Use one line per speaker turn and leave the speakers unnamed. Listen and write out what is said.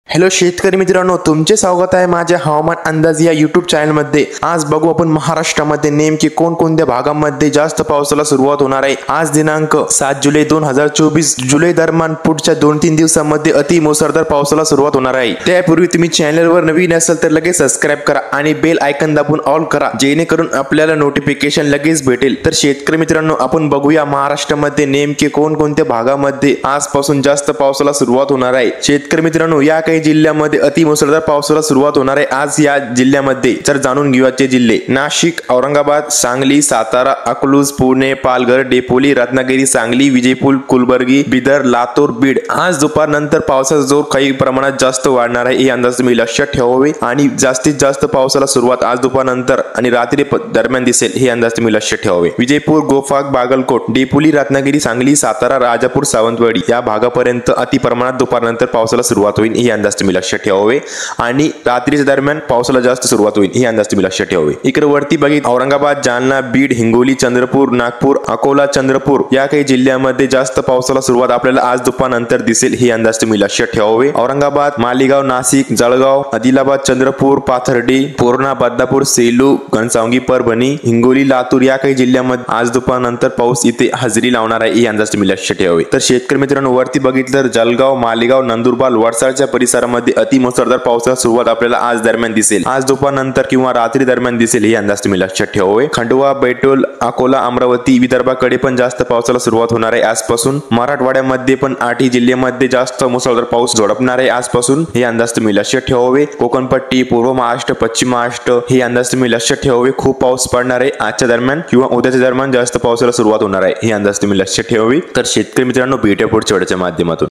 Hello शेतकरी मित्रांनो, तुमचे स्वागत आहे माझ्या हवामान अंदाज या यूट्यूब चॅनलमध्ये। आज बघू आपण महाराष्ट्रामध्ये नेमके कोणकोणत्या भागांमध्ये जास्त पावसाला सुरुवात होणार आहे। आज दिनांक 7 जुलै 2024 जुलै दरम्यान पुढच्या 2-3 दिवसांमध्ये अति मुसळधार पावसाला सुरुवात होणार आहे। त्यापूर्वी तुम्ही चॅनलवर नवीन असाल तर लगेच सबस्क्राइब करा आणि बेल आयकॉन दाबून ऑल करा, जेणेकरून आपल्याला नोटिफिकेशन लगेच भेटेल। तर शेतकरी मित्रांनो, आपण बघूया महाराष्ट्रामध्ये नेमके कोणकोणत्या भागामध्ये आजपासून जास्त पावसाला सुरुवात होणार आहे। शेतकरी मित्रांनो, या काही जिल्ह्यामध्ये अति मुसळधार पावसाला सुरुवात होणार आहे। आज या जिल्ह्यामध्ये जर जाणून घेऊयाचे जिल्हे नाशिक, औरंगाबाद, सांगली, सातारा, अकलूज, पुणे, पालघर, डेपोली, रत्नागिरी, सांगली, विजयपूर, कुलबर्गी, बिदर, लातूर, बीड। आज दुपारनंतर पावसाचा जोर काही प्रमाणात जास्त वाढणार आहे, हे अंदाज तुम्ही लक्षात ठेवावे। आणि जास्तीत जास्त पावसाला सुरुवात आज दुपारनंतर आणि रात्री दरम्यान दिसेल, हे अंदाज तुम्ही लक्षात ठेवावे। विजयपूर, गोफाक, बागलकोट, डेपोली, रत्नागिरी, सांगली, सातारा, राजापूर, सावंतवाडी या भागापर्यंत अति प्रमाणात दुपारनंतर पावसाला सुरुवात होईल, हे अंदाज तुम्ही लक्षात ठेवावे। आणि रात्रीच्या दरम्यान पावसाला जास्त सुरुवात होईल, हे अंदाज तुम्ही लक्षात ठेवावे। इकडे वरती बघित औरंगाबाद, जालना, बीड, हिंगोली, चंद्रपूर, नागपूर, अकोला, चंद्रपूर या काही जिल्ह्यामध्ये जास्त पावसाला सुरुवात आपल्याला आज दुपारनंतर दिसेल, हे अंदाज तुम्ही लक्षात ठेवावे। औरंगाबाद, मालेगाव, नाशिक, जळगाव, आदिलाबाद, चंद्रपूर, पाथर्डी, पूर्णा, बदनापूर, सेलू, घनसावंगी, परभणी, हिंगोली, लातूर या काही जिल्ह्यामध्ये आज दुपारनंतर पाऊस इथे हजेरी लावणार आहे, हे अंदाज तुम्ही लक्षात ठेवावे। तर शेतकरी मित्रांनो, वरती बघितलं तर जळगाव, मालेगाव, नंदुरबार, वडसाडच्या परिसरामध्ये अति मुसळधार पावसाला सुरुवात आपल्याला आज दरम्यान दिसेल। आज दुपारनंतर किंवा रात्री दरम्यान दिसेल, हे अंदाज तुम्ही लक्षात ठेवावे। खंडवा, बैतूल, अकोला, अमरावती, विदर्भाकडे पण जास्त पावसाला सुरुवात होणार आहे आजपासून। मराठवाड्यामध्ये पण 8 जिल्ह्यांमध्ये जास्त मुसळधार पाऊस झोडपणार आहे आजपासून, हे अंदाज तुम्ही लक्षात ठेवावे। कोकणपट्टी, पूर्व महाराष्ट्र, पश्चिम महाराष्ट्र हे अंदाज तुम्ही लक्षात ठेवावे। खूप पाऊस पडणार आहे आजच्या दरम्यान किंवा उद्याच्या दरम्यान जास्त पावसाला सुरुवात होणार आहे, हे अंदाज तुम्ही लक्षात ठेवावे। तर शेतकरी मित्रांनो, भेटूया पुढच्या व्हिडिओच्या माध्यमातून।